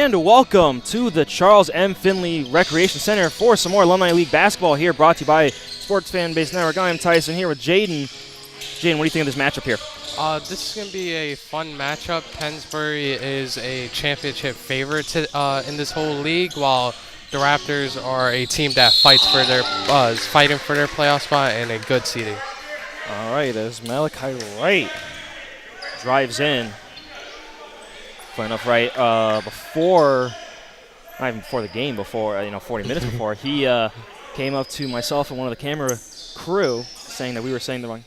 And welcome to the Charles M. Finley Recreation Center for some more Alumni League basketball here, brought to you by Sports Fan Base Network. I am Tyson here with Jaden. Jaden, what do you think of this matchup here? This is going to be a fun matchup. Pennsbury is a championship favorite in this whole league, while the Raptors are a team that fighting for their playoff spot and a good seeding. All right, as Malachi Wright drives in. Playing up right before, not even before the game, before 40 minutes before, he came up to myself and one of the camera crew saying that we were saying the wrong.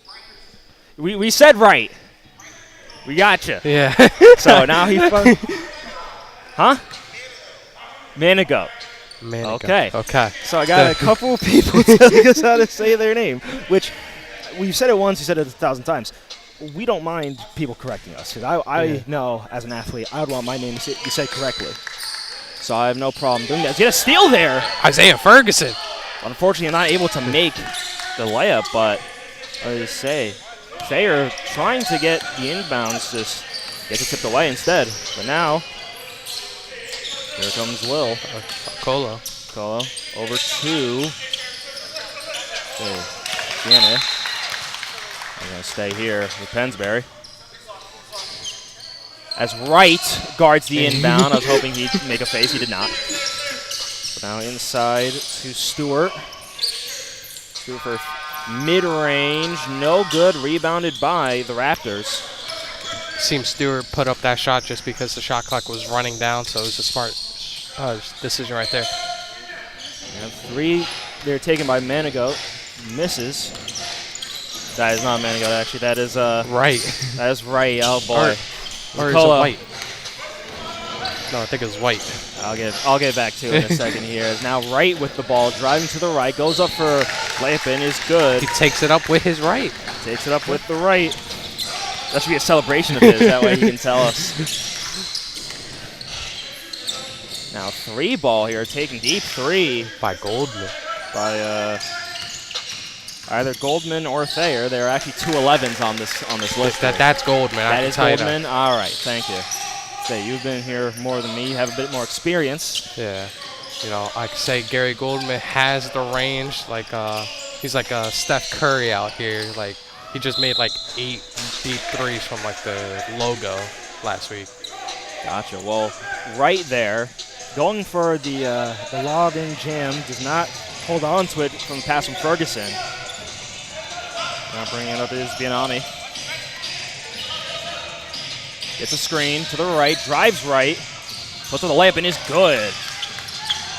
We said right. We gotcha. Yeah. So now he huh? Manigo. Okay. Okay. So I got a couple of people telling us how to say their name, which we've said it once, you said it 1,000 times. We don't mind people correcting us, because I know as an athlete I would want my name to be said correctly. So I have no problem doing that. Get a steal there. Isaiah Ferguson. Unfortunately, I'm not able to make the layup, but I say Thayer trying to get the inbounds, just gets it tipped away instead. But now, here comes Will. Colo over to Gianna. I'm going to stay here with Pennsbury. As Wright guards the inbound, I was hoping he'd make a face. He did not. So now inside to Stewart. Stewart for mid-range. No good. Rebounded by the Raptors. Seems Stewart put up that shot just because the shot clock was running down, so it was a smart decision right there. And three they're taken by Manigo. Misses. That is not Manigo, actually. That is Right. That is Right. Oh boy. Or is it White? No, I think it was White. I'll get back to it in a second here. Is now Wright with the ball, driving to the right, goes up for layup in, is good. He takes it up with his right. Takes it up with the right. That should be a celebration of his. That way he can tell us. Now three ball here, taking deep three By Goldman. by either Goldman or Thayer. There are actually 2 11s on this list. That's Goldman. That is Goldman. All right, thank you. Say you've been here more than me. You have a bit more experience. Yeah, I could say Gary Goldman has the range. Like he's like a Steph Curry out here. Like he just made like 8 deep threes from like the logo last week. Gotcha. Well, right there, going for the lob-in jam, does not hold on to it from the pass from Ferguson. Now bringing it up is Bianami. Gets a screen to the right, drives right, puts on the layup and is good.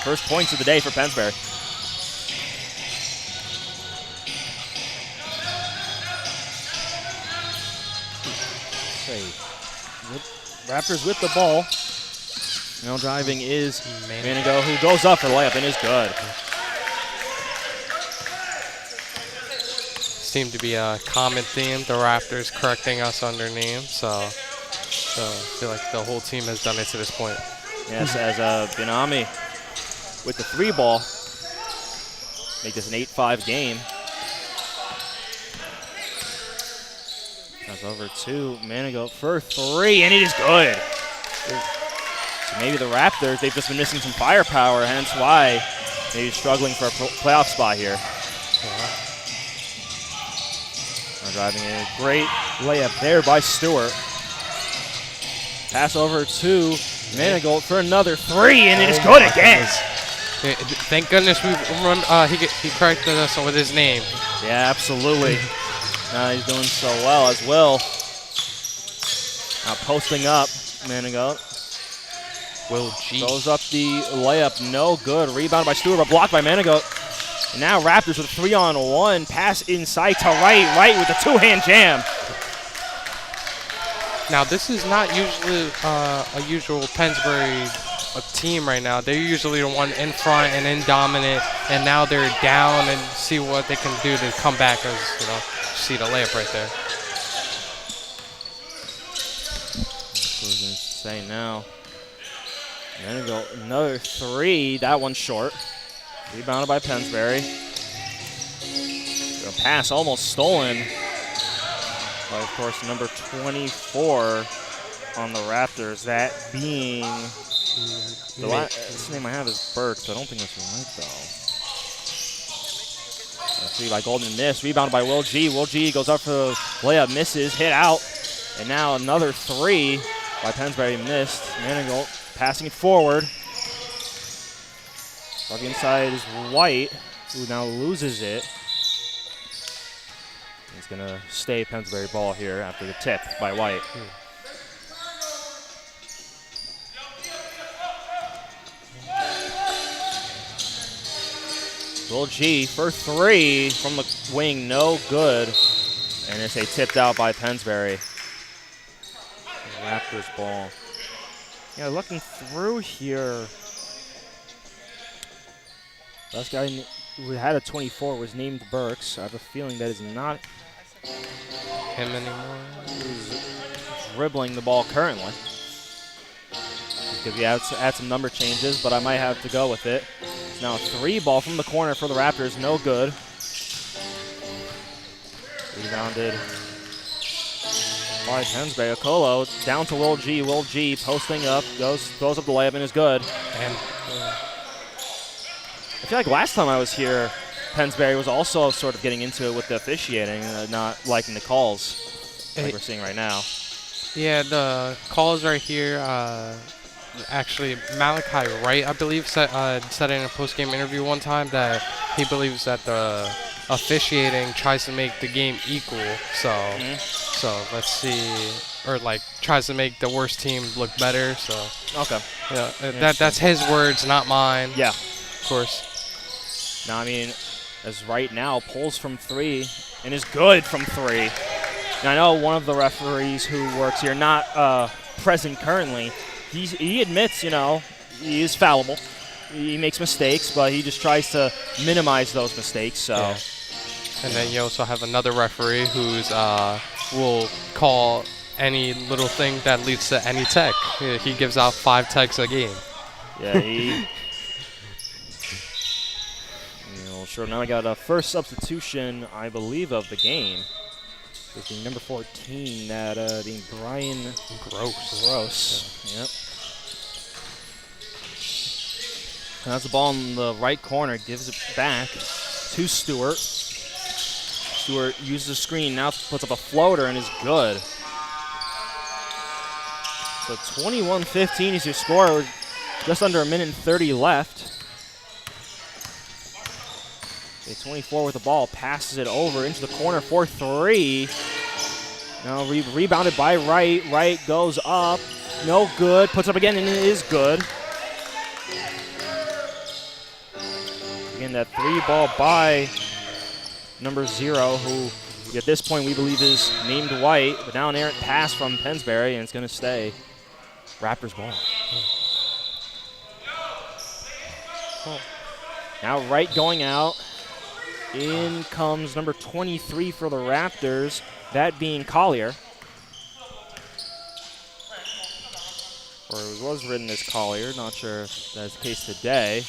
First points of the day for Pennsbury. Raptors with the ball. Now driving is Manigo, who goes up for the layup and is good. Seemed to be a common theme, the Raptors correcting us on their name, so I feel like the whole team has done it to this point. Yes, as Binami with the 3 ball, make this an 8-5 game. That's over to Manigo for 3, and it is good. So maybe the Raptors, they've just been missing some firepower, hence why maybe struggling for a playoff spot here. Driving a great layup there by Stewart. Pass over to Manigold for another 3, and it is good again. Thank goodness he corrected us with his name. Yeah, absolutely. Now he's doing so well as well. Now posting up, Manigold. Will G. Goes up the layup, no good. Rebound by Stewart, but blocked by Manigold. And now Raptors with a 3-on-1. Pass inside to Wright with a 2-hand jam. Now, this is not usually a usual Pennsbury team right now. They're usually the one in front and in dominant, and now they're down and see what they can do to come back as, see the layup right there. Say now. Another 3. That one's short. Rebounded by Pennsbury. A pass almost stolen by, of course, number 24 on the Raptors, that being The last name I have is Burks. I don't think that's right, though. Let's see, by Golden missed. Rebounded by Will G. Will G goes up for the layup, misses, hit out. And now another three by Pennsbury missed. Manigault passing it forward. On the inside is White, who now loses it. He's going to stay Pennsbury ball here after the tip by White. Will G for three from the wing, no good. And it's a tipped out by Pennsbury. Raptors ball. Yeah, looking through here. Last guy who had a 24 was named Burks. I have a feeling that is not him anymore. Who's dribbling the ball currently. Because he had some number changes, but I might have to go with it. It's now a three ball from the corner for the Raptors, no good. Rebounded by Pennsbury. Okolo down to Will G. Will G posting up, throws up the layup and is good. And I feel like last time I was here, Pennsbury was also sort of getting into it with the officiating, not liking the calls like we're seeing right now. Yeah, the calls right here. Actually, Malachi Wright, I believe, said in a post-game interview one time that he believes that the officiating tries to make the game equal. So, so let's see, or like tries to make the worst team look better. So, okay, yeah, that's his words, not mine. Yeah, of course. No, I mean, as right now pulls from three and is good from three. Now I know one of the referees who works here, not present currently. He admits, you know, he is fallible. He makes mistakes, but he just tries to minimize those mistakes. So, yeah. And then you also have another referee who's will call any little thing that leads to any tech. He gives out 5 techs a game. Yeah, he. Sure. Now I got a first substitution, I believe, of the game. It's being number 14, that being Brian Gross. Yeah. Yep. And that's the ball in the right corner. Gives it back to Stewart. Stewart uses the screen, now puts up a floater and is good. So 21-15 is your score. With just under a minute and 30 left. 24 with the ball, passes it over into the corner for three. Now rebounded by Wright. Wright goes up, no good. Puts up again and it is good. Again, that three ball by number 0, who at this point we believe is named White. But now an errant pass from Pennsbury and it's going to stay Raptors ball. Now Wright going out. In comes number 23 for the Raptors, that being Collier. Or it was written as Collier, not sure if that's the case today.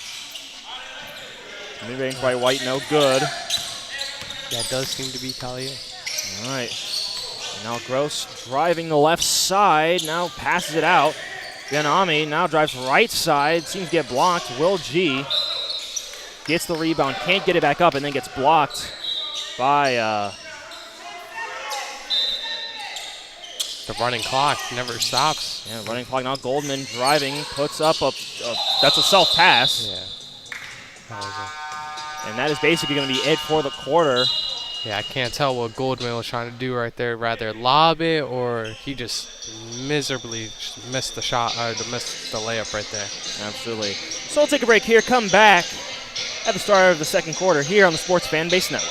Mid-range by White, no good. That does seem to be Collier. All right. And now Gross driving the left side, now passes it out. Yanami now drives right side, seems to get blocked. Will G. Gets the rebound, can't get it back up, and then gets blocked by the running clock never stops. Yeah, running clock. Now Goldman driving, puts up that's a self pass. Yeah. And that is basically going to be it for the quarter. Yeah, I can't tell what Goldman was trying to do right there. Rather lob it, or he just miserably missed the shot, missed the layup right there. Absolutely. So we'll take a break here, come back at the start of the second quarter here on the Sports Fan Base Network.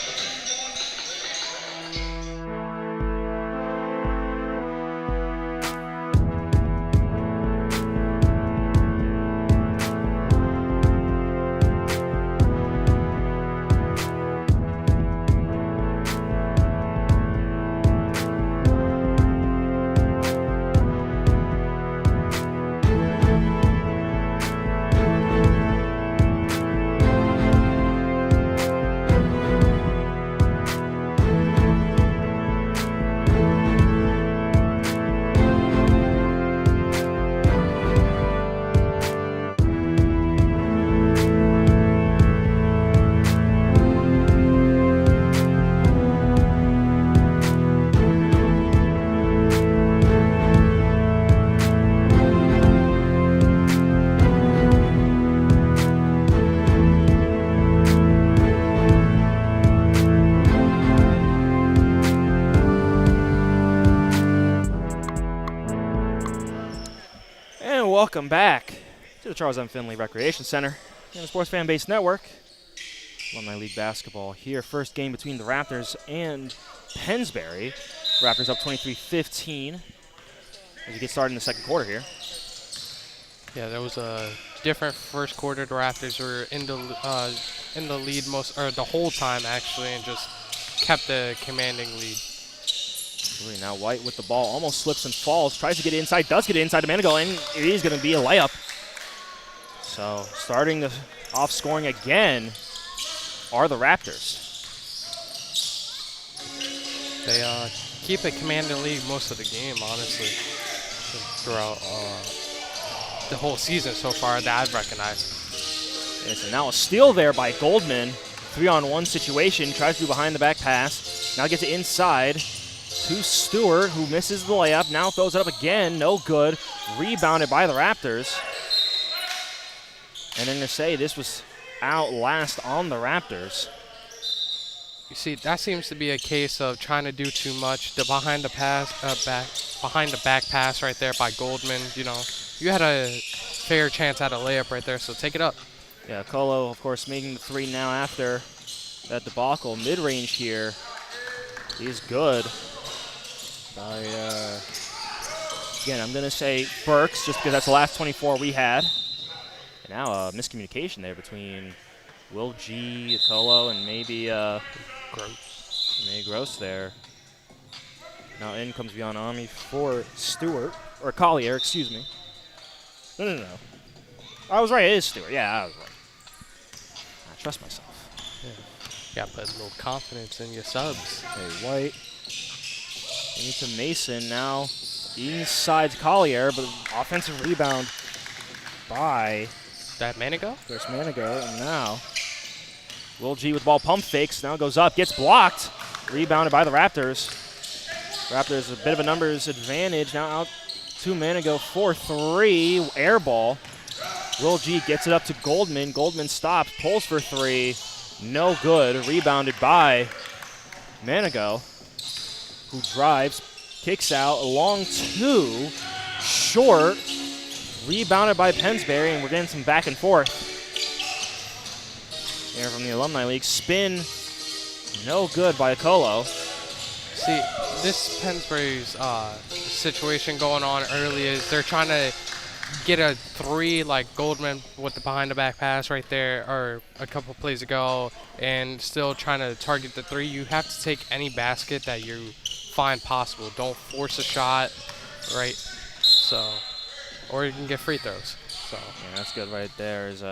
welcome back to the Charles M. Finley Recreation Center and the Sports Fan Base Network. Alumni League basketball here. First game between the Raptors and Pennsbury. Raptors up 23-15 as we get started in the second quarter here. Yeah, there was a different first quarter. The Raptors were in the lead the whole time actually, and just kept the commanding lead. Now White with the ball, almost slips and falls, tries to get it inside, does get it inside to Manigault, and it is going to be a layup. So starting off scoring again are the Raptors. They keep a commanding lead most of the game, honestly, throughout the whole season so far that I've recognized. Yes, and now a steal there by Goldman. 3-on-1 situation, tries to do behind the back pass. Now gets it inside to Stewart, who misses the layup. Now throws it up again, no good. Rebounded by the Raptors. And then to say this was out last on the Raptors. You see, that seems to be a case of trying to do too much. The behind the back pass right there by Goldman. You know, you had a fair chance at a layup right there, so take it up. Yeah, Colo, of course, making the three now after that debacle. Mid-range here is good. Again, I'm going to say Burks, just because that's the last 24 we had. And now a miscommunication there between Will G, Colo, and maybe Gross there. Now in comes beyond Army for Stewart, or Collier, excuse me. No. I was right, it is Stewart. Yeah, I was right. I trust myself. Yeah. Got to put a little confidence in your subs. Hey, White. Into Mason now. Inside Collier, but offensive rebound by that Manigault? There's Manigault, and now Will G with ball pump fakes. Now goes up, gets blocked. Rebounded by the Raptors. Raptors a bit of a numbers advantage. Now out to Manigault for three. Air ball. Will G gets it up to Goldman. Goldman stops, pulls for three. No good. Rebounded by Manigault, who drives, kicks out, long two, short, rebounded by Pennsbury, and we're getting some back and forth. Here from the Alumni League, spin, no good by Colo. See, this Pennsbury's situation going on early is they're trying to get a three like Goldman with the behind the back pass right there, or a couple plays ago, and still trying to target the three. You have to take any basket that you find possible. Don't force a shot, right? So, or you can get free throws. So yeah, that's good right there. As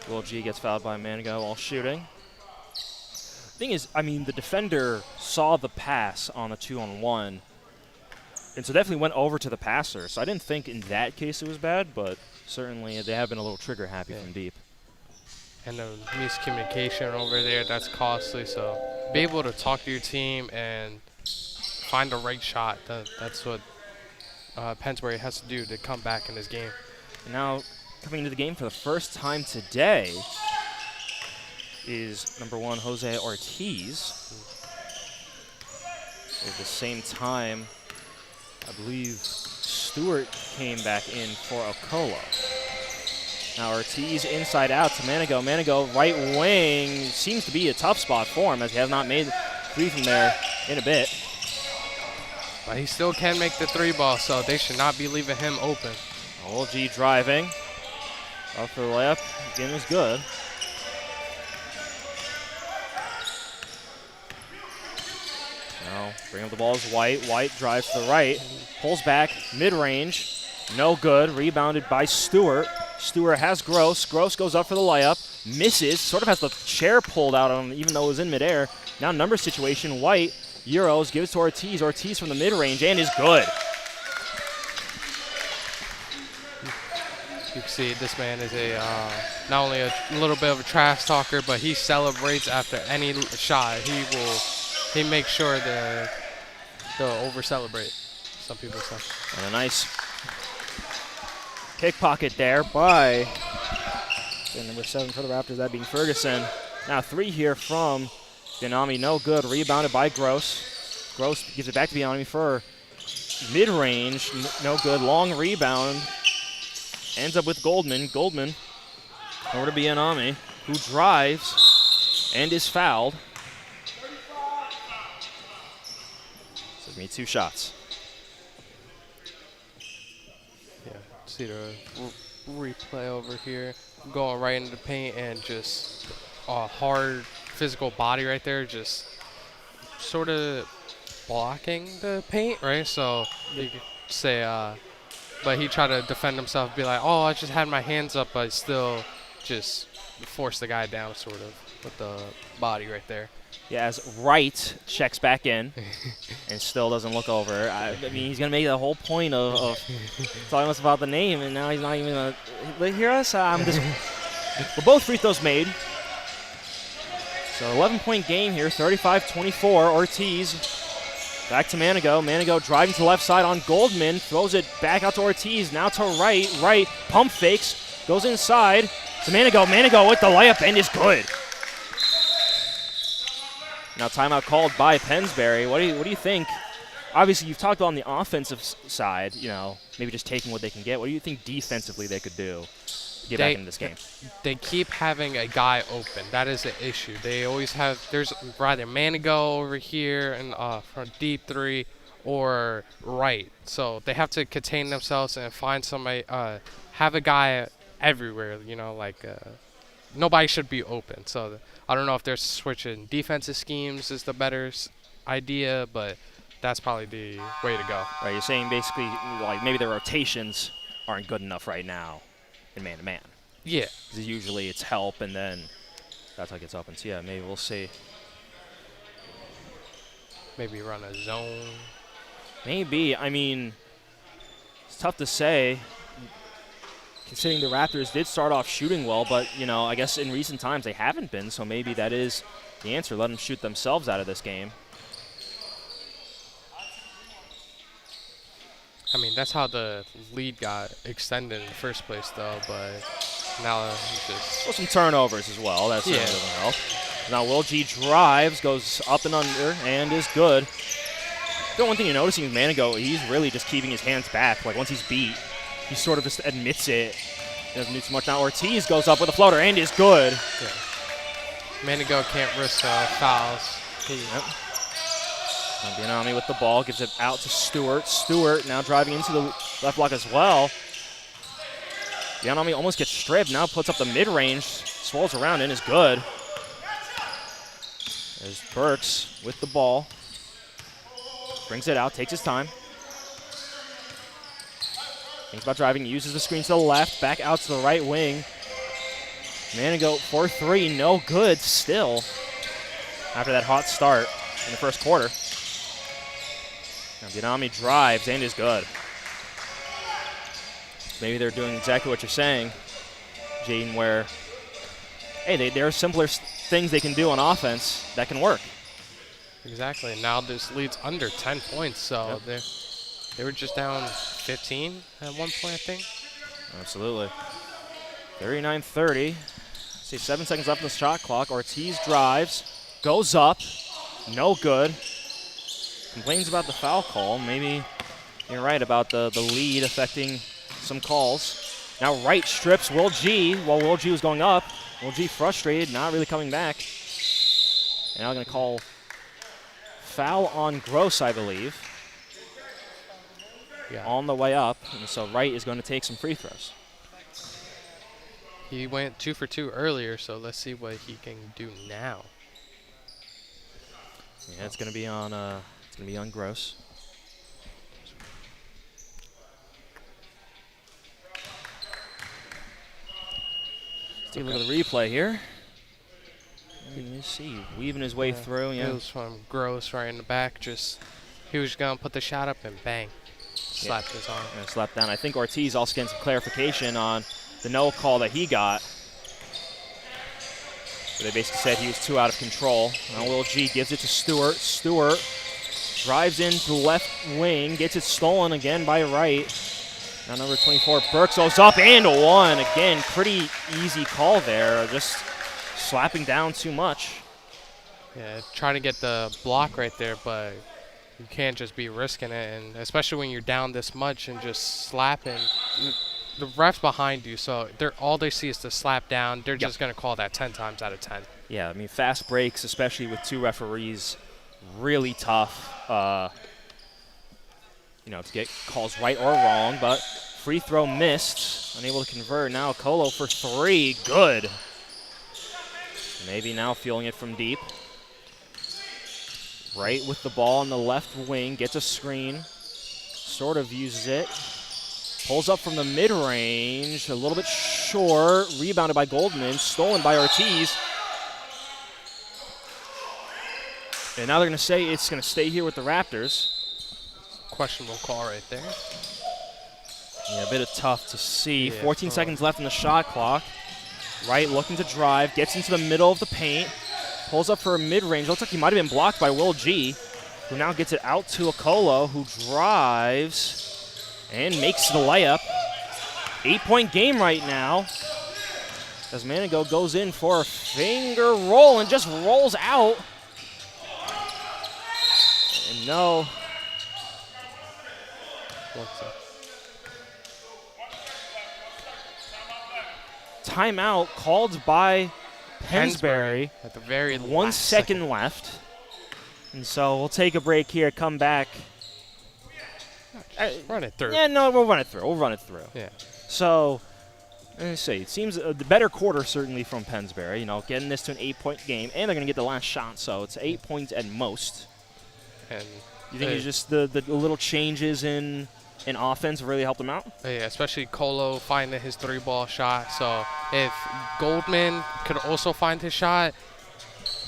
Will G gets fouled by Manigault while shooting. Thing is, I mean, the defender saw the pass on the 2-on-1, and so definitely went over to the passer. So I didn't think in that case it was bad, but certainly they have been a little trigger happy from deep. And the miscommunication over there, that's costly. So be able to talk to your team and find the right shot. That's what Pennsbury has to do to come back in this game. And now coming into the game for the first time today is number 1, Jose Ortiz. At the same time, I believe Stewart came back in for Okolo. Now Ortiz inside out to Manigault. Manigault right wing seems to be a tough spot for him, as he has not made three from there in a bit. But he still can make the three ball, so they should not be leaving him open. Will G driving. Up for the layup. Again is good. Now bring up the ball is White. White drives to the right. Pulls back. Mid-range. No good. Rebounded by Stewart. Stewart has Gross. Gross goes up for the layup. Misses. Sort of has the chair pulled out on him even though it was in midair. Now number situation. White. Euros. Gives to Ortiz. Ortiz from the mid-range and is good. You can see this man is not only a little bit of a trash talker, but he celebrates after any shot. He makes sure to over celebrate. Some people say. And a nice pickpocket there by number 7 for the Raptors, that being Ferguson. Now 3 here from Bianami, no good. Rebounded by Gross. Gross gives it back to Bianami for mid-range, no good. Long rebound ends up with Goldman. Goldman over to Bianami, who drives and is fouled. So me 2 shots. Yeah, see the replay over here. Going right into the paint and just a hard physical body right there, just sort of blocking the paint, right? So you could say, but he tried to defend himself, be like, oh, I just had my hands up, but still just force the guy down sort of with the body right there. Yeah, as Wright checks back in and still doesn't look over. I mean, he's going to make the whole point of telling us about the name, and now he's not even going to hear us. But both free throws made. So 11-point game here, 35-24. Ortiz back to Manigo. Manigo driving to the left side on Goldman. Throws it back out to Ortiz. Now to Wright. Wright pump fakes. Goes inside to Manigo. Manigo with the layup and is good. Now timeout called by Pennsbury. What do you think? Obviously, you've talked on the offensive side, maybe just taking what they can get. What do you think defensively they could do to get back into this game? They keep having a guy open. That is the issue. They always have, there's either Manigo over here and from deep 3 or right. So they have to contain themselves and find somebody, have a guy everywhere, nobody should be open. So I don't know if they're switching defensive schemes is the better idea, but that's probably the way to go. Right, you're saying basically like maybe the rotations aren't good enough right now in man-to-man. Yeah. Because usually it's help and then that's how it gets open. So yeah, maybe we'll see. Maybe run a zone. Maybe. I mean, it's tough to say. Considering the Raptors did start off shooting well, but, I guess in recent times they haven't been, so maybe that is the answer. Let them shoot themselves out of this game. I mean, that's how the lead got extended in the first place, though, but now it's just... Well, some turnovers as well. That certainly doesn't help. Now Will G drives, goes up and under, and is good. The one thing you're noticing with Manigo, he's really just keeping his hands back. Like, once he's beat, he sort of just admits it. He doesn't do too much. Now Ortiz goes up with a floater and is good. Yeah. Manigo can't risk fouls. Yep. Bianami with the ball, gives it out to Stewart. Stewart now driving into the left block as well. Bianami almost gets stripped, now puts up the mid-range, swirls around and is good. There's Burks with the ball. Brings it out, takes his time. Thinks about driving, uses the screen to the left, back out to the right wing. Manigo for 3, no good still after that hot start in the first quarter. Now Bianami drives and is good. Maybe they're doing exactly what you're saying, Jaden, where, hey, there are simpler things they can do on offense that can work. Exactly. Now this leads under 10 points, so they were just down 15 at one point, I think. Absolutely. 39-30. See, 7 seconds left on the shot clock. Ortiz drives, goes up, no good. Complains about the foul call. Maybe you're right about the lead affecting some calls. Now Wright strips Will G while Will G was going up. Will G frustrated, not really coming back. And now going to call foul on Gross, I believe. Yeah. On the way up. And so Wright is going to take some free throws. He went 2 for 2 earlier, so let's see what he can do now. Yeah, it's going to be on Gross. Take a look at the replay here. Let me see. Weaving his way through. Yeah. It was from Gross right in the back. He was going to put the shot up and bang. Slapped his arm. Yeah, slapped down. I think Ortiz also getting some clarification on the no call that he got. So they basically said he was too out of control. Now Will G gives it to Stewart. Stewart drives into the left wing, gets it stolen again by Wright. Now number 24, Burks goes up and one. Again, pretty easy call there. Just slapping down too much. Yeah, trying to get the block right there, but you can't just be risking it, and especially when you're down this much and just slapping. the ref's behind you, so all they see is the slap down. They're just going to call that 10 times out of 10. Yeah, I mean, fast breaks, especially with 2 referees, really tough, to get calls right or wrong. But free throw missed, unable to convert. Now Colo for 3, good. Maybe now feeling it from deep. Right with the ball on the left wing, gets a screen, sort of uses it. Pulls up from the mid-range, a little bit short, rebounded by Goldman, stolen by Ortiz. And now they're going to say it's going to stay here with the Raptors. Questionable call right there. Yeah, a bit of tough to see. Yeah, 14 seconds left on the shot clock. Wright looking to drive, gets into the middle of the paint, pulls up for a mid-range. Looks like he might have been blocked by Will G, who now gets it out to Okolo, who drives and makes the layup. 8-point game right now. As Manigo goes in for a finger roll and just rolls out. And no. Timeout called by Pennsbury. At the very 1 second left. And so we'll take a break here, come back. Run it through. Yeah, no, we'll run it through. Yeah. So, let's see. It seems the better quarter certainly from Pennsbury. Getting this to an 8-point game, and they're going to get the last shot. So it's 8 points at most. And you think it's just the little changes in offense really helped them out? Yeah, especially Colo finding his 3-ball shot. So if Goldman could also find his shot,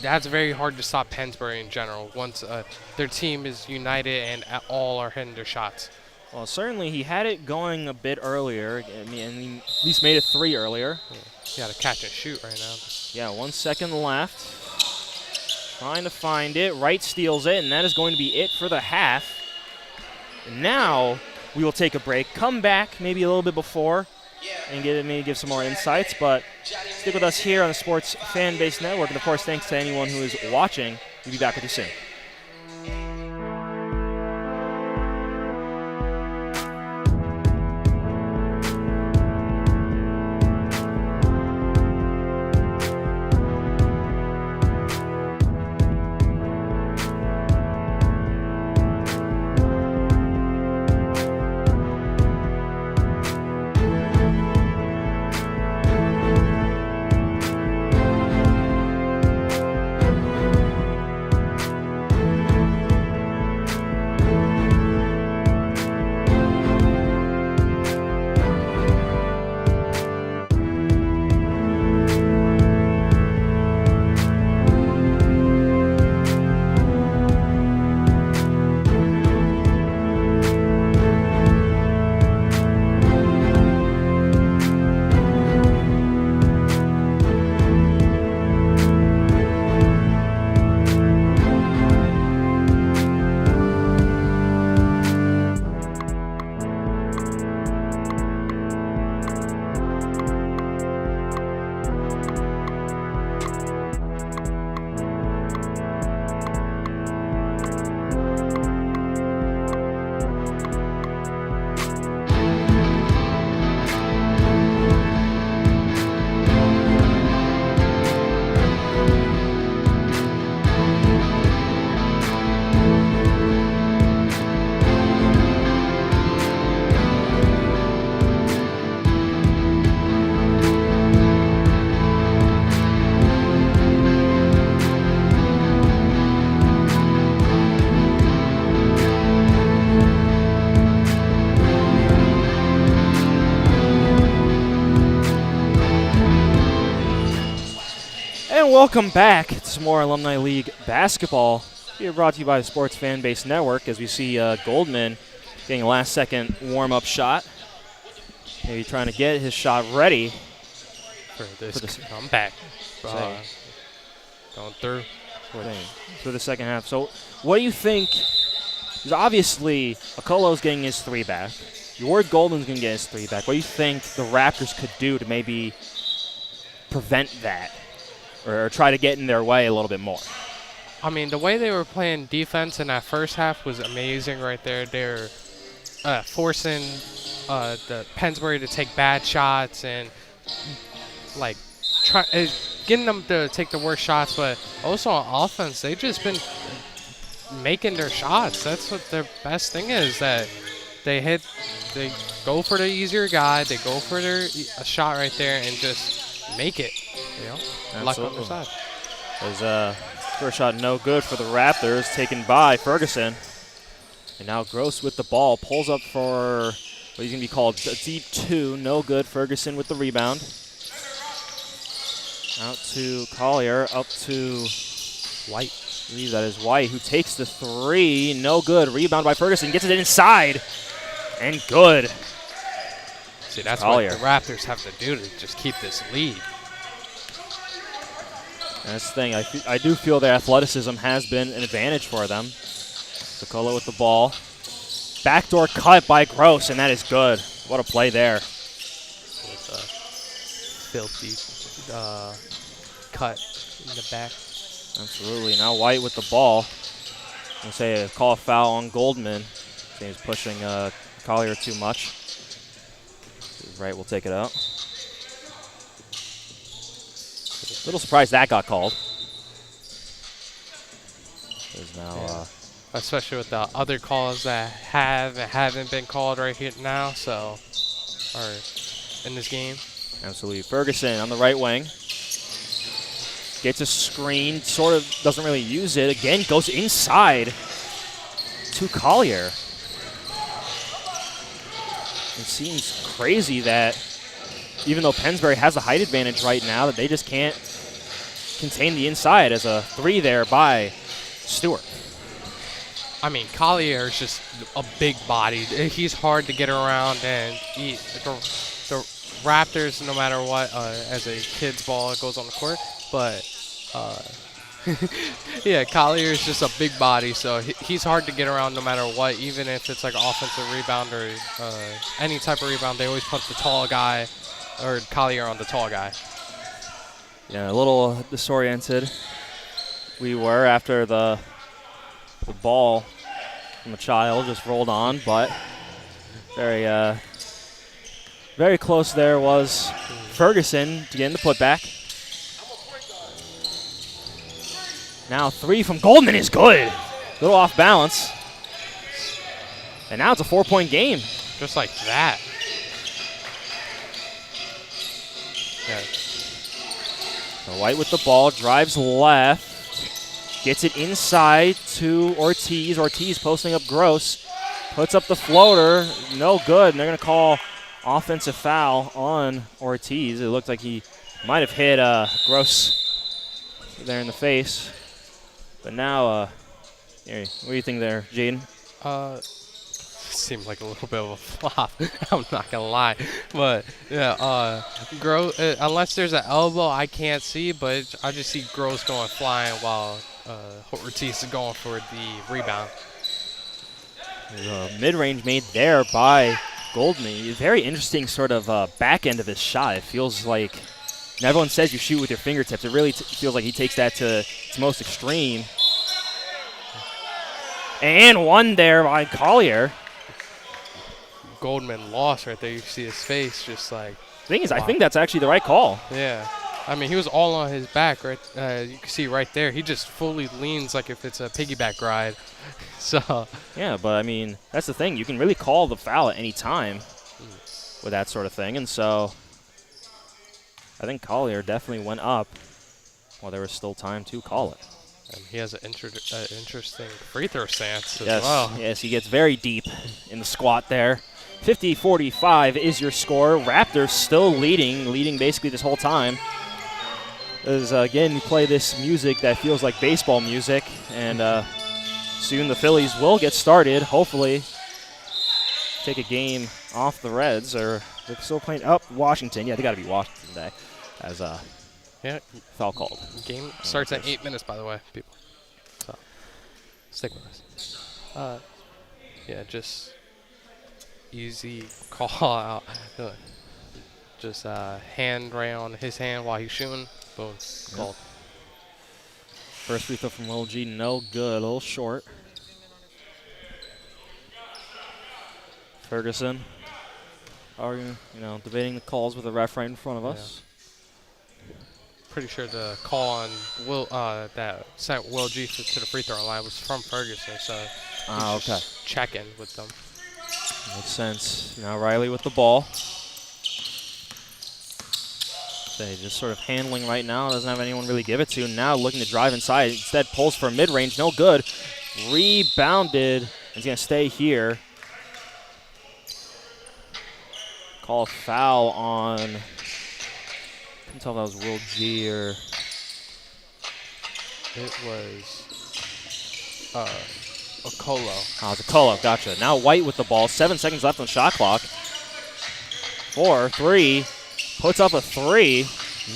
that's very hard to stop Pennsbury in general once their team is united and all are hitting their shots. Well, certainly he had it going a bit earlier, and he at least made it 3 earlier. Yeah. He got to catch and shoot right now. Yeah, 1 second left. Trying to find it. Wright steals it, and that is going to be it for the half. And now we will take a break, come back maybe a little bit before, and give some more insights. But stick with us here on the Sports Fan Base Network. And, of course, thanks to anyone who is watching. We'll be back with you soon. Welcome back to some more Alumni League basketball. Here brought to you by the Sports Fan Base Network as we see Goldman getting a last-second warm-up shot. Maybe trying to get his shot ready for this comeback. Going through for the second half. So what do you think? Because obviously Okolo's getting his 3 back. Your word Goldman's going to get his 3 back. What do you think the Raptors could do to maybe prevent that? Or try to get in their way a little bit more? I mean, the way they were playing defense in that first half was amazing right there. They're forcing the Pennsbury to take bad shots and like getting them to take the worst shots, but also on offense, they've just been making their shots. That's what their best thing is, that they go for the easier guy, they go for a shot right there and just make it. You know, luck on their side. There's first shot no good for the Raptors, taken by Ferguson. And now Gross with the ball, pulls up for what he's going to be called a deep 2, no good. Ferguson with the rebound. Out to Collier, up to White. I believe that is White, who takes the 3, no good. Rebound by Ferguson, gets it inside, and good. See, that's Collier. what the Raptors have to do to just keep this lead. That's the thing. I do feel their athleticism has been an advantage for them. Sokola with the ball. Backdoor cut by Gross, and that is good. What a play there. With a filthy cut in the back. Absolutely. Now White with the ball. I'm going to say call a foul on Goldman. He's pushing Collier too much. Right will take it out. A little surprised that got called. There's now, especially with the other calls that have and haven't been called right here now, so, or in this game. Absolutely. Ferguson on the right wing. Gets a screen, sort of doesn't really use it. Again, goes inside to Collier. It seems crazy that even though Pennsbury has the height advantage right now, that they just can't contain the inside as a 3 there by Stewart. I mean, Collier is just a big body. He's hard to get around, and the Raptors, no matter what, as a kid's ball, it goes on the court. But, yeah, Collier is just a big body, so he's hard to get around no matter what, even if it's like offensive rebound or any type of rebound. They always put the tall guy or Collier on the tall guy. Yeah, a little disoriented we were after the ball from the child just rolled on, but very close there was Ferguson to get in the putback. Now 3 from Goldman is good. A little off balance. And now it's a 4-point game. Just like that. Yeah. So White with the ball, drives left. Gets it inside to Ortiz. Ortiz posting up Gross. Puts up the floater. No good. And they're going to call offensive foul on Ortiz. It looked like he might have hit Gross there in the face. But now, what do you think there, Jaden? Seemed like a little bit of a flop. I'm not gonna lie, but yeah, unless there's an elbow, I can't see. But I just see Gross going flying while Ortiz is going for the rebound. Mid-range made there by Goldman. Very interesting sort of back end of his shot. It feels like, and everyone says you shoot with your fingertips. It really feels like he takes that to its most extreme. And one there by Collier. Goldman lost right there. You see his face just like. Thing is, wow. I think that's actually the right call. Yeah. I mean, he was all on his back, right? You can see right there. He just fully leans like if it's a piggyback ride. So. Yeah, but I mean, that's the thing. You can really call the foul at any time with that sort of thing. And so I think Collier definitely went up while there was still time to call it. And he has an interesting free throw stance as yes, well. Yes, he gets very deep in the squat there. 50-45 is your score. Raptors still leading basically this whole time. As again, we play this music that feels like baseball music, and soon the Phillies will get started. Hopefully, take a game off the Reds, or they're still playing up Washington. Yeah, they got to be Washington today, as yeah, foul called. Game starts at 8 minutes, by the way, people. So stick with us. Yeah, just easy call out. Just hand right on his hand while he's shooting. Boom, called. First free throw from Lil G, no good, a little short. Ferguson arguing, debating the calls with the ref right in front of us. Pretty sure the call on Will that sent Will G to the free throw line was from Ferguson, so he's just checking with them. Makes sense. Now Riley with the ball. So he's just sort of handling right now. Doesn't have anyone really give it to. Now looking to drive inside. Instead pulls for mid-range. No good. Rebounded. He's going to stay here. Call a foul on... I couldn't tell if that was Will G or... It was Okolo. Oh, it's Okolo. Gotcha. Now White with the ball. 7 seconds left on the shot clock. 4, 3. Puts up a 3.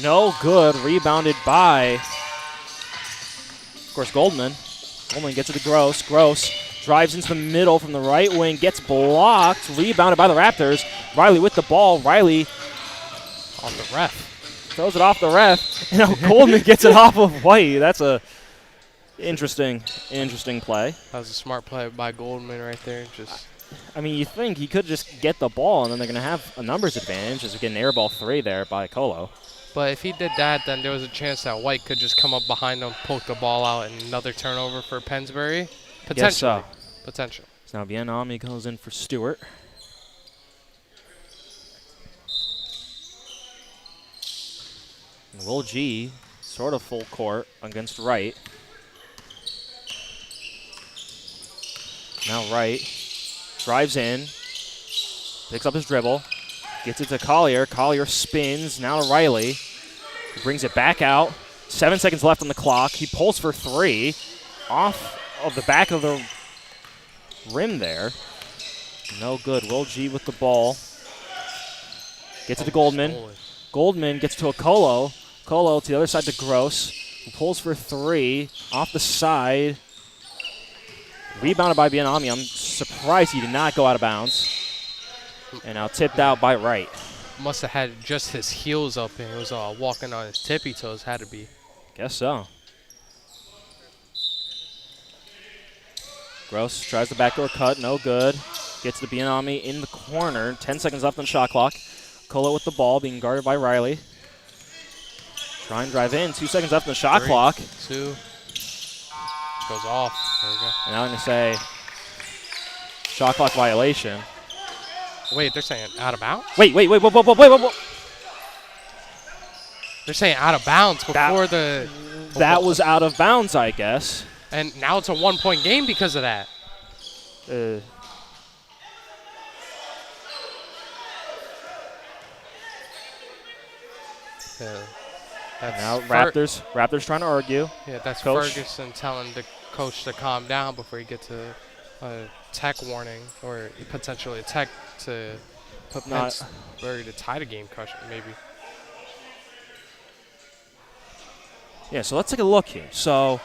No good. Rebounded by, of course, Goldman. Goldman gets it to Gross. Gross drives into the middle from the right wing. Gets blocked. Rebounded by the Raptors. Riley with the ball. Riley on the ref. Throws it off the ref. And now Goldman gets it off of White. That's a interesting play. That was a smart play by Goldman right there. I mean, you think he could just get the ball, and then they're going to have a numbers advantage as we get an air ball 3 there by Colo. But if he did that, then there was a chance that White could just come up behind him, poke the ball out, and another turnover for Pennsbury. Potentially. Potential. So now Bienami goes in for Stewart. And Will G, sort of full court against Wright. Now Wright drives in, picks up his dribble, gets it to Collier. Collier spins, now to Riley. He brings it back out. 7 seconds left on the clock. He pulls for 3 off of the back of the rim there. No good. Will G with the ball. Gets it to Goldman. Goldman gets to a Colo. Colo to the other side to Gross, who pulls for 3 off the side. Rebounded by Bienami. I'm surprised he did not go out of bounds. And now tipped out by Wright. Must have had just his heels up and he was walking on his tippy toes. Had to be. Guess so. Gross tries the backdoor cut. No good. Gets to Bienami in the corner. 10 seconds left on the shot clock. Colo with the ball being guarded by Riley. Try and drive in. 2 seconds left on the shot clock. 2. Goes off. There we go. And now I'm going to say shot clock violation. Wait, they're saying out of bounds? Wait. Wait. They're saying out of bounds before That was out of bounds, I guess. And now it's a 1-point game because of that. Now Raptors trying to argue. Yeah, that's Coach. Ferguson telling the coach to calm down before he gets a tech warning or potentially a tech to put Pennsbury to tie the game, maybe. Yeah, so let's take a look here. So.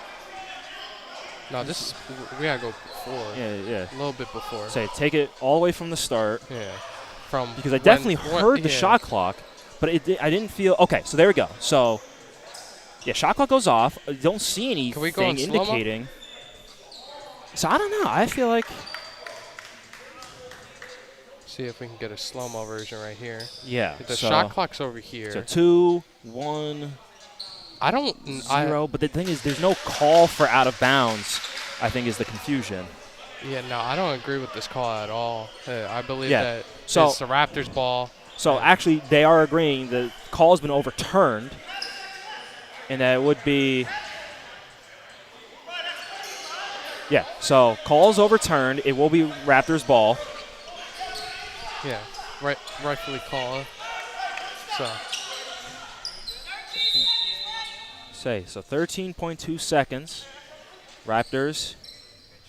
No, we gotta go before. Yeah. A little bit before. Say, take it all the way from the start. Yeah. Because I definitely heard the shot clock, but I didn't feel. Okay, so there we go. So, yeah, shot clock goes off. I don't see anything indicating. So I don't know. I feel like. See if we can get a slow-mo version right here. Yeah. The shot clock's over here. So 2, 1. 0. But the thing is, there's no call for out of bounds. I think is the confusion. Yeah, no, I don't agree with this call at all. I believe that it's the Raptors' ball. So actually, they are agreeing the call has been overturned, and that it would be. Yeah, so call's overturned. It will be Raptors' ball. Yeah, rightfully called. So 13.2 seconds. Raptors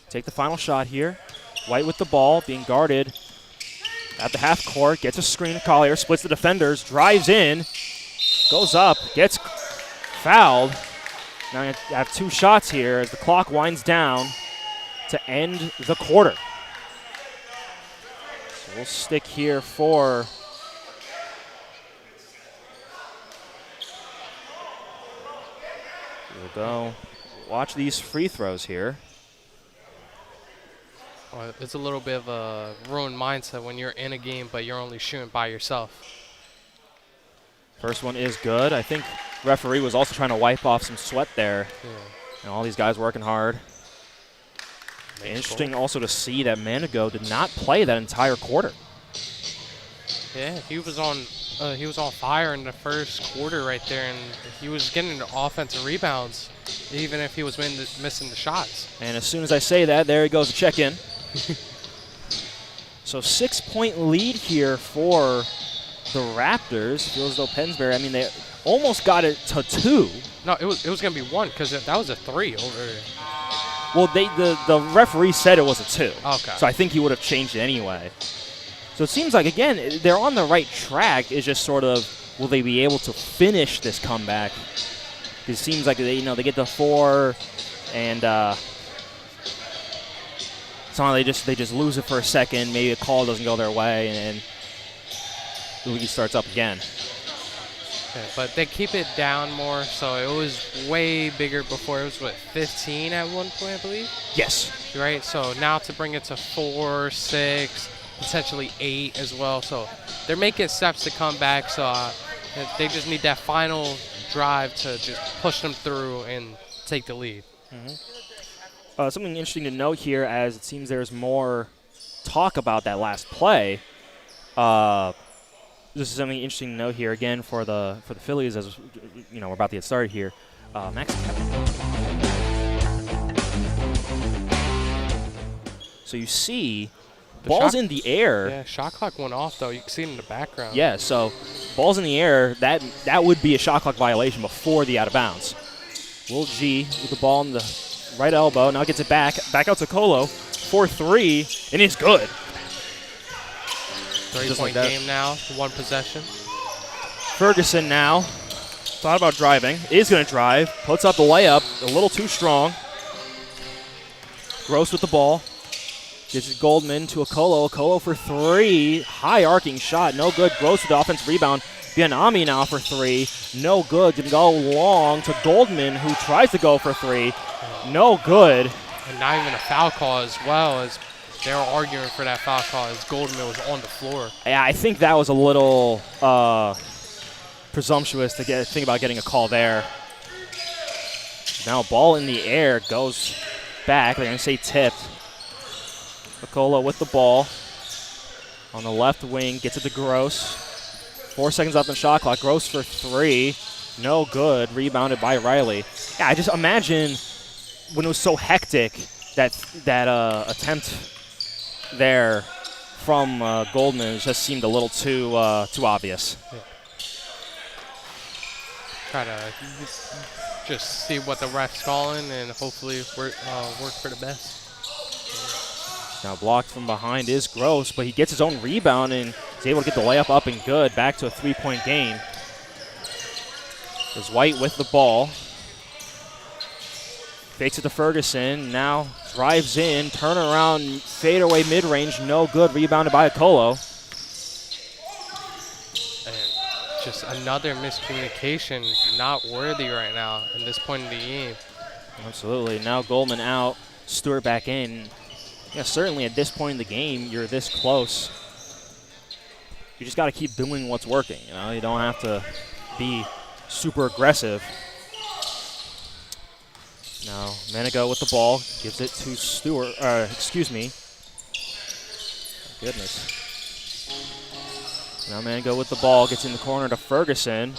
take the final shot here. White with the ball, being guarded at the half court. Gets a screen. Collier splits the defenders, drives in, goes up, gets fouled. Now you have 2 shots here as the clock winds down to end the quarter. So we'll stick here for. We'll go watch these free throws here. Well, it's a little bit of a ruined mindset when you're in a game, but you're only shooting by yourself. First one is good. I think referee was also trying to wipe off some sweat there. Yeah. And all these guys working hard. Interesting also to see that Manigo did not play that entire quarter. Yeah, he was on fire in the first quarter right there, and he was getting the offensive rebounds, even if he was missing the shots. And as soon as I say that, there he goes to check in. So 6-point lead here for the Raptors. Feels as though Pennsbury, I mean, they almost got it to 2. No, it was going to be 1 because that was a 3 over there. Well, the referee said it was a 2. Okay. So I think he would have changed it anyway. So it seems like, again, they're on the right track. It's just sort of, will they be able to finish this comeback? It seems like they get the 4, and somehow they just lose it for a second. Maybe a call doesn't go their way, and the league starts up again. Yeah, but they keep it down more, so it was way bigger before. It was, 15 at one point, I believe? Yes. Right? So now to bring it to 4, 6, potentially 8 as well. So they're making steps to come back, so they just need that final drive to just push them through and take the lead. Mm-hmm. Something interesting to note here, as it seems there's more talk about that last play. This is something interesting to note here again for the Phillies, as we're about to get started here. Max. So you see, balls in the air. Yeah, shot clock went off though. You can see it in the background. Yeah, so balls in the air. That would be a shot clock violation before the out of bounds. Will G with the ball in the right elbow. Now gets it back out to Colo for 3, and it's good. 3-point game now, 1 possession. Ferguson now thought about driving, is going to drive, puts up the layup, a little too strong. Gross with the ball. Gives it Goldman to Okolo. Okolo for 3. High arcing shot, no good. Gross with the offensive rebound. Bianami now for 3. No good. Didn't go long to Goldman, who tries to go for 3. No good. And not even a foul call as well, as they were arguing for that foul call as Goldman was on the floor. Yeah, I think that was a little presumptuous to think about getting a call there. Now ball in the air, goes back. They're going to say tipped. Nicola with the ball on the left wing, gets it to Gross. 4 seconds left in shot clock. Gross for 3. No good. Rebounded by Riley. Yeah, I just imagine when it was so hectic, that attempt there from Goldman just seemed a little too obvious. Yeah. Try to just see what the ref's calling and hopefully work for the best. Now blocked from behind is Gross, but he gets his own rebound and is able to get the layup up and good. Back to a 3-point game. There's White with the ball. Fakes it to Ferguson. Now drives in. Turnaround fadeaway mid-range. No good. Rebounded by Okolo. And just another miscommunication. Not worthy right now in this point in the game. Absolutely. Now Goldman out. Stewart back in. Yeah, certainly at this point in the game, you're this close. You just got to keep doing what's working. You don't have to be super aggressive. Now Manigo with the ball, gives it to Stewart. Excuse me. Goodness. Now Manigo with the ball, gets in the corner to Ferguson.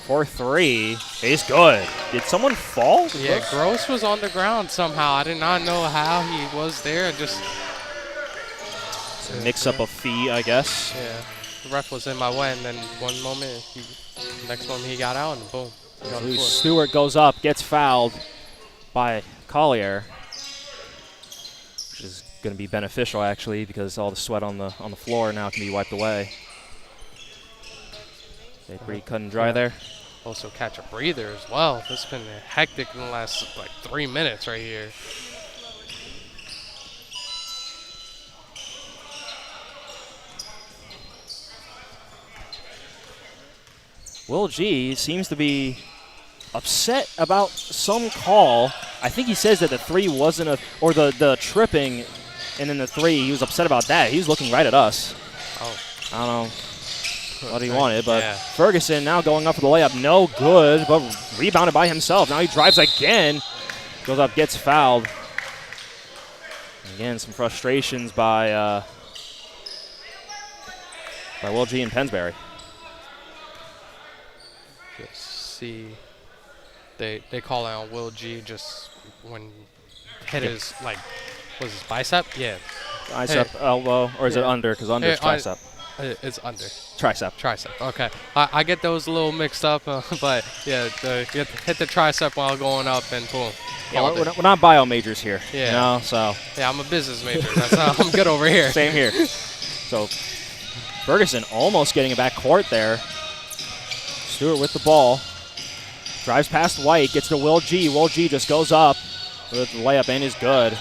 For 3. He's good. Did someone fall? Yeah, Gross was on the ground somehow. I did not know how he was there. It's a mix-up of feet, I guess. Yeah, the ref was in my way, and then next moment he got out, and boom. Stewart goes up, gets fouled by Collier, which is going to be beneficial, actually, because all the sweat on the floor now can be wiped away. They pretty cut and dry there. Also catch a breather as well. It's been hectic in the last 3 minutes right here. Will G seems to be upset about some call. I think he says that the 3 wasn't or the tripping And then the 3, he was upset about that. He was looking right at us. Oh. I don't know what he wanted, but yeah. Ferguson now going up for the layup. No good, but rebounded by himself. Now he drives again. Goes up, gets fouled. Again, some frustrations by Will G and Pennsbury. Just see, they call out Will G just when hit his, like, was his bicep? Yeah. Bicep, elbow, or is it under? Because under is tricep. It's under. Tricep. Tricep. Okay. I get those a little mixed up, but yeah, you hit the tricep while going up and boom. Yeah, we're not bio majors here. Yeah. You know, so. Yeah, I'm a business major. That's how I'm good over here. Same here. So Ferguson almost getting it back court there. Stewart with the ball. Drives past White, gets to Will G. Will G just goes up with the layup and is good.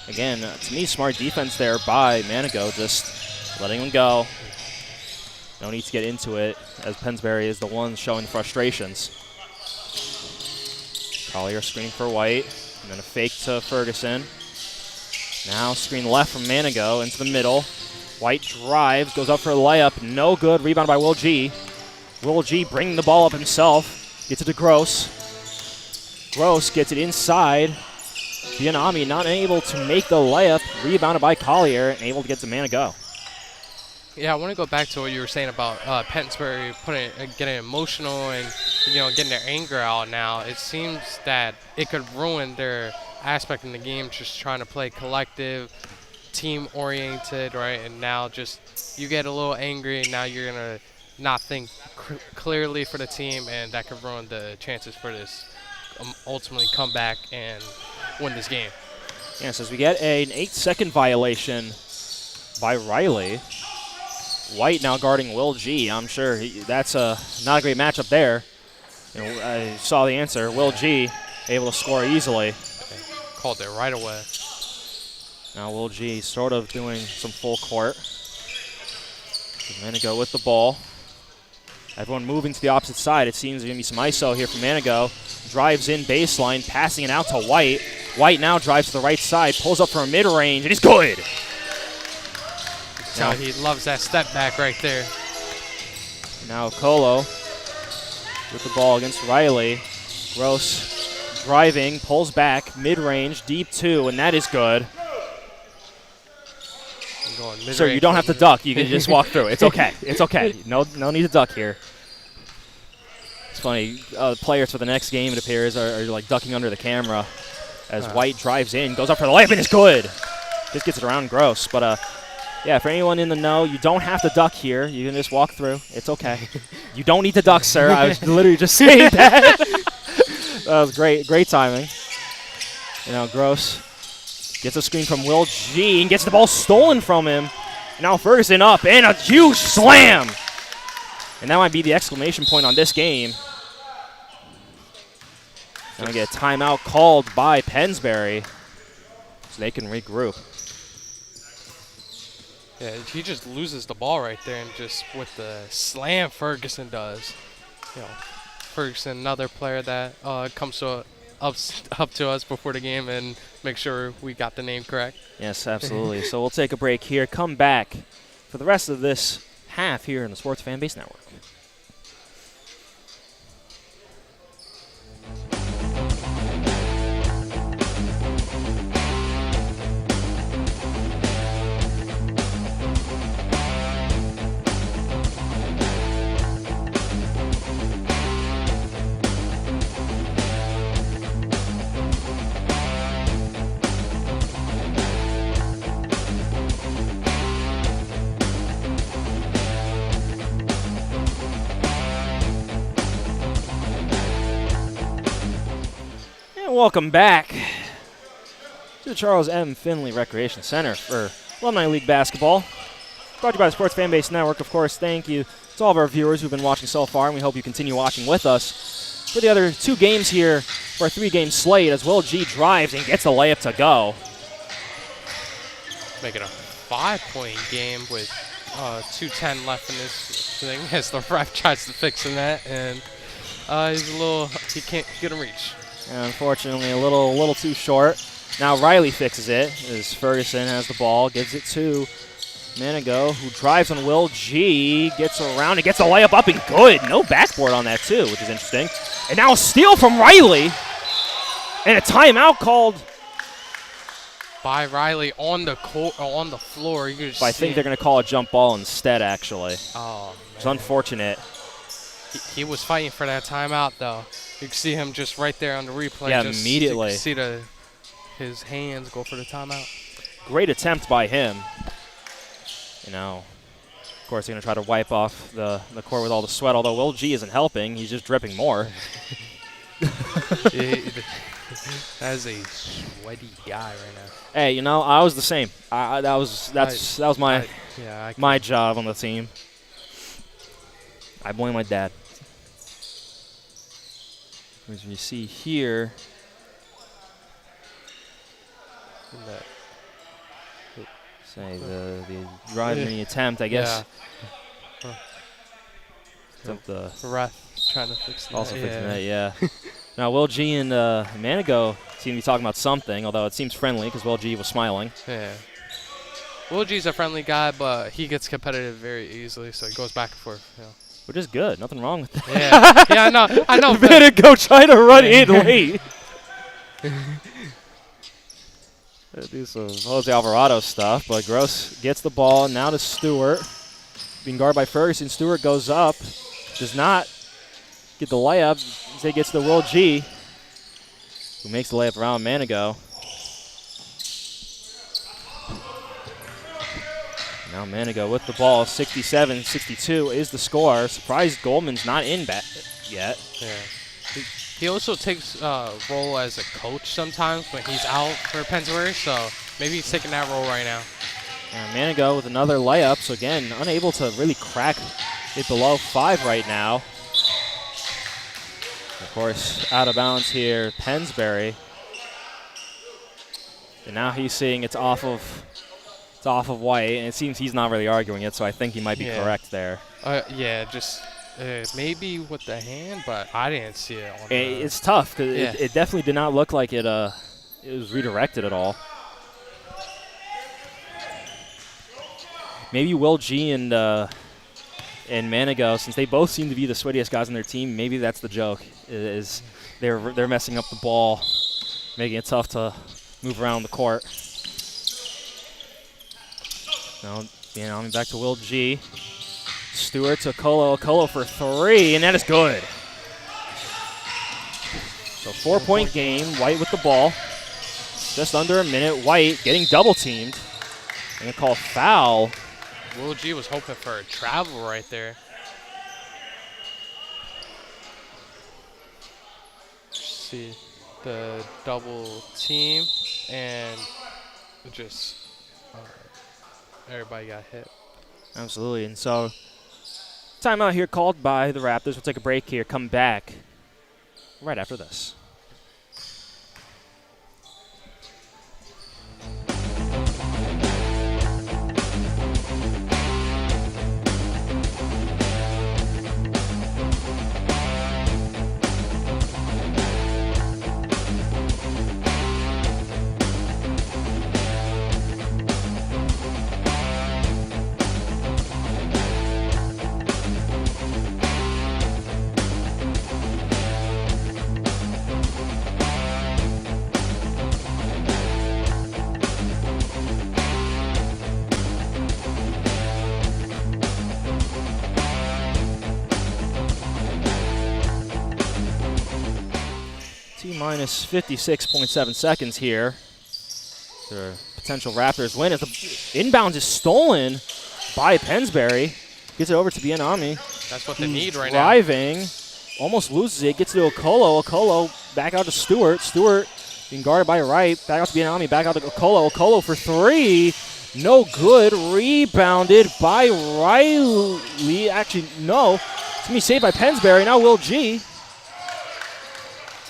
Again, to me, smart defense there by Manigo, just letting him go. No need to get into it, as Pennsbury is the one showing frustrations. Collier screening for White, and then a fake to Ferguson. Now screen left from Manigo into the middle. White drives, goes up for a layup, no good. Rebound by Will G. Will G bringing the ball up himself, gets it to Gross. Gross gets it inside. Bianami not able to make the layup, rebounded by Collier, and able to get to Manigo. Yeah, I want to go back to what you were saying about Pennsbury getting emotional and getting their anger out now. It seems that it could ruin their aspect in the game, just trying to play collective, team-oriented, right? And now just you get a little angry, and now you're going to not think clearly for the team, and that could ruin the chances for this ultimately come back and win this game. Yes, as we get an 8-second violation by Riley. White now guarding Will G. I'm sure that's not a great matchup there. I saw the answer. Will G able to score easily. Okay. Called it right away. Now Will G sort of doing some full court. Manigo with the ball. Everyone moving to the opposite side. It seems there's going to be some ISO here from Manigo. Drives in baseline, passing it out to White. White now drives to the right side, pulls up for a mid-range, and he's good. Now he loves that step back right there. Now Colo with the ball against Riley. Gross driving, pulls back, mid-range, deep 2, and that is good. Sir, you don't have to duck. You can just walk through. It's okay. It's okay. No need to duck here. It's funny. Players for the next game, it appears, are like ducking under the camera as White drives in, goes up for the layup, and it's good. Just gets it around Gross. But, yeah, for anyone in the know, you don't have to duck here. You can just walk through. It's okay. You don't need to duck, sir. I was literally just saying that. That was great timing. Gross gets a screen from Will G and gets the ball stolen from him. Now Ferguson up and a huge slam. And that might be the exclamation point on this game. Now we get a timeout called by Pennsbury so they can regroup. Yeah, he just loses the ball right there, and just with the slam Ferguson does. Ferguson, another player that comes to up to us before the game and make sure we got the name correct. Yes, absolutely. So we'll take a break here, come back for the rest of this half here in the Sports Fan Base Network. Welcome back to the Charles M. Finley Recreation Center for Alumni League Basketball. Brought to you by the Sports Fan Base Network. Of course, thank you to all of our viewers who've been watching so far, and we hope you continue watching with us for the other 2 games here for a 3-game slate as Will G drives and gets the layup to go. Make it a 5-point game with 2:10 left in this thing as the ref tries to fix him that, and he couldn't reach. And unfortunately, a little too short. Now Riley fixes it as Ferguson has the ball, gives it to Manigo, who drives on Will G, gets around and gets a layup up and good. No backboard on that too, which is interesting. And now a steal from Riley and a timeout called by Riley on the floor. You I think they're going to call a jump ball instead, actually. Oh, man. It's unfortunate. He was fighting for that timeout, though. You can see him just right there on the replay. Yeah, just, immediately. You can see his hands go for the timeout. Great attempt by him. You know, of course, they're going to try to wipe off the court with all the sweat, although Will G isn't helping. He's just dripping more. That's a sweaty guy right now. Hey, you know, I was the same. That was my job on the team. I blame my dad. As you see here, say the driving attempt, I guess. Yeah. Attempt the ref trying to fix that. Also fixing that, yeah. Now Will G and Manigo seem to be talking about something, although it seems friendly because Will G was smiling. Yeah. Will G's a friendly guy, but he gets competitive very easily, so he goes back and forth. You know. Which is good. Nothing wrong with that. Yeah, I know. Manigo trying to run in late. Do some Jose Alvarado stuff, but Gross gets the ball now to Stewart. Being guarded by Ferguson. Stewart goes up, does not get the layup. Instead gets the Will G, who makes the layup around Manigo. Now Manigo with the ball, 67-62 is the score. Surprised Goldman's not in yet. Yeah. He also takes a role as a coach sometimes when he's out for Pennsbury, so maybe he's taking that role right now. And Manigo with another layup, so again, unable to really crack it below 5 right now. Of course, out of bounds here, Pennsbury. And now he's seeing it's off of White, and it seems he's not really arguing it, so I think he might be correct there. Just maybe with the hand, but I didn't see it. It's tough because it definitely did not look like it was redirected at all. Maybe Will G and Manigo, since they both seem to be the sweatiest guys on their team, maybe that's the joke. Is they're messing up the ball, making it tough to move around the court. Now, I'm back to Will G. Stewart to Okolo for 3, and that is good. So 4-point game. White with the ball. Just under a minute. White getting double teamed. And a call foul. Will G was hoping for a travel right there. See the double team and just everybody got hit. Absolutely. And so timeout here called by the Raptors. We'll take a break here. Come back right after this. Minus 56.7 seconds here. The potential Raptors win as the inbounds is stolen by Pennsbury. Gets it over to Bienami. That's what they need right now. Almost loses it. Gets it to Okolo. Okolo back out to Stewart. Stewart being guarded by Wright. Back out to Bienami. Back out to Okolo. Okolo for 3. No good. Rebounded by Riley. Actually, no. It's going to be saved by Pennsbury. Now Will G.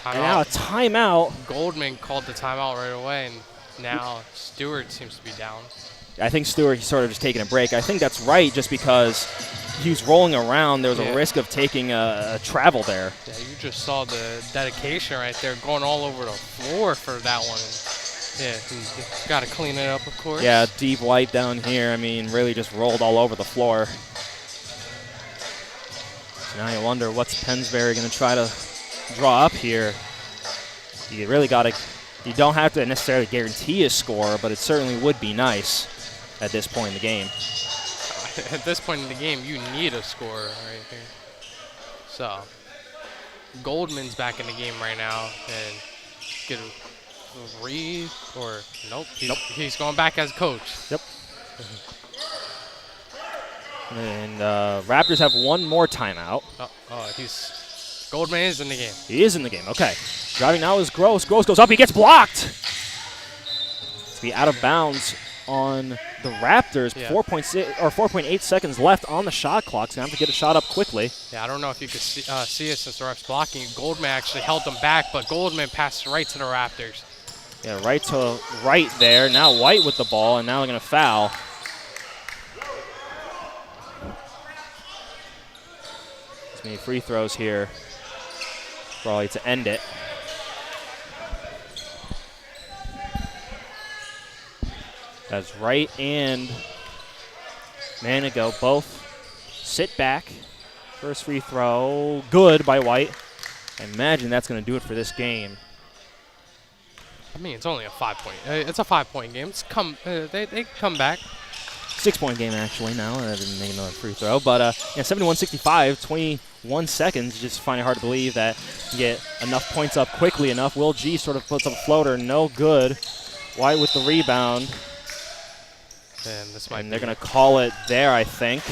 And now a timeout. Goldman called the timeout right away, and now Stewart seems to be down. I think Stewart, he's sort of just taking a break. I think that's right just because he was rolling around. There was a risk of taking a travel there. Yeah, you just saw the dedication right there going all over the floor for that one. Yeah, got to clean it up, of course. Yeah, deep White down here. I mean, really just rolled all over the floor. So now you wonder what's Pennsbury going to try to draw up here. You really got to, you don't have to necessarily guarantee a score, but it certainly would be nice at this point in the game. At this point in the game, you need a score right here. So, Goldman's back in the game right now, and get a read, or nope. He's going back as coach. Yep. And Raptors have one more timeout. Goldman is in the game. He is in the game. Okay. Driving now is Gross. Gross goes up. He gets blocked. To be out of bounds on the Raptors. Yeah. 4.8 seconds left on the shot clock. So they have to get a shot up quickly. Yeah, I don't know if you could see it since the ref's blocking. Goldman actually held them back, but Goldman passed right to the Raptors. Yeah, right to right there. Now White with the ball, and now they're going to foul. As many free throws here. Probably to end it. As Wright and Manigo both sit back. First free throw, good by White. I imagine that's going to do it for this game. I mean, it's only a 5-point. It's a 5-point game. They come back. 6-point game actually now. I didn't make another free throw, but 71-65, 21 seconds. Just find it hard to believe that you get enough points up quickly enough. Will G sort of puts up a floater, no good. White with the rebound. And this might. And they're going to call it there, I think.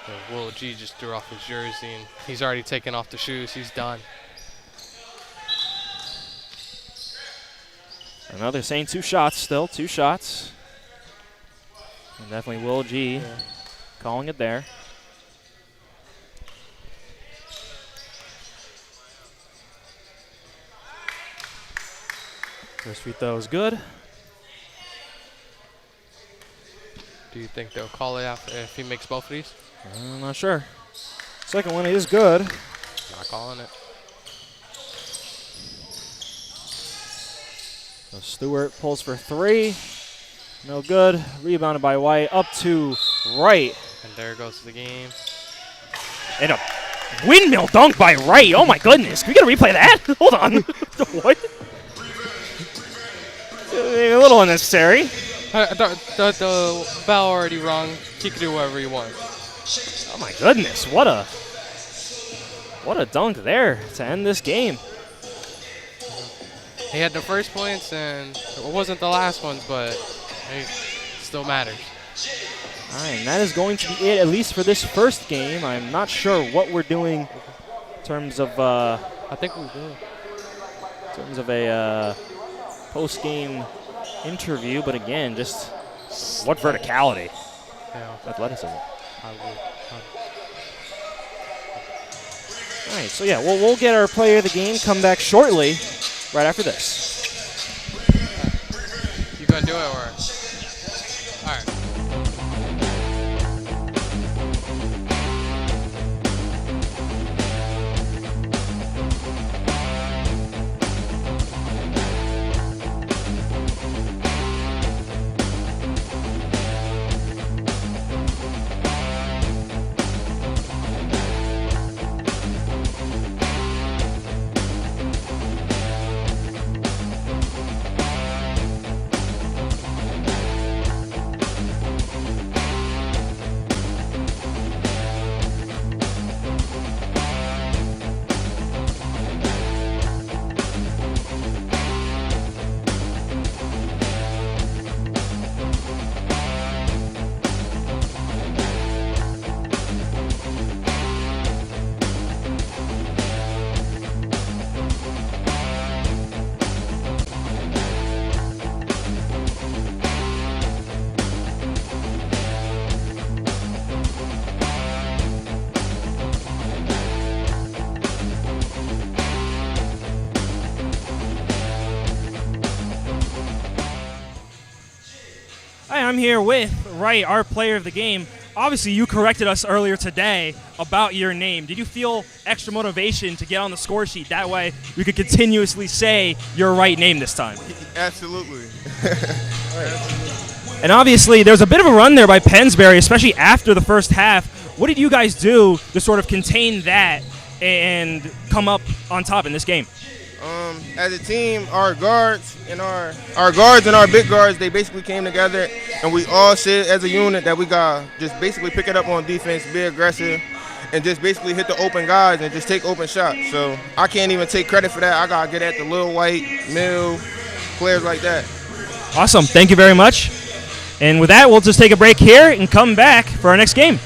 Yeah, Will G just threw off his jersey, and he's already taken off the shoes. He's done. Another saying 2 shots still, 2 shots. And definitely Will G calling it there. First free throw is good. Do you think they'll call it after if he makes both of these? I'm not sure. Second one is good. Not calling it. So Stewart pulls for 3. No good. Rebounded by White. Up to Wright. And there goes the game. And a windmill dunk by Wright. Oh my goodness. Can we get a replay of that? Hold on. What? A little unnecessary. The bell already rung. He can do whatever he wants. Oh my goodness. What a dunk there to end this game. He had the first points, and it wasn't the last ones, but it still matters. All right, and that is going to be it, at least for this first game. I'm not sure what we're doing in terms of I think we will. In terms of a post-game interview, but again, just what verticality, athleticism. All right, so yeah, we'll get our player of the game, come back shortly, right after this. You gonna do it or? All right. Hi, I'm here with Wright, our player of the game. obviously you corrected us earlier today about your name. Did you feel extra motivation to get on the score sheet? That way we could continuously say your right name this time. Absolutely. And obviously there's a bit of a run there by Pennsbury, especially after the first half. What did you guys do to sort of contain that and come up on top in this game? As a team, our guards and our big guards, they basically came together, and we all said as a unit that we got just basically pick it up on defense, be aggressive, and just basically hit the open guys and just take open shots. So I can't even take credit for that. I gotta get at the Lil White, Mill, players like that. Awesome. Thank you very much. And with that, we'll just take a break here and come back for our next game.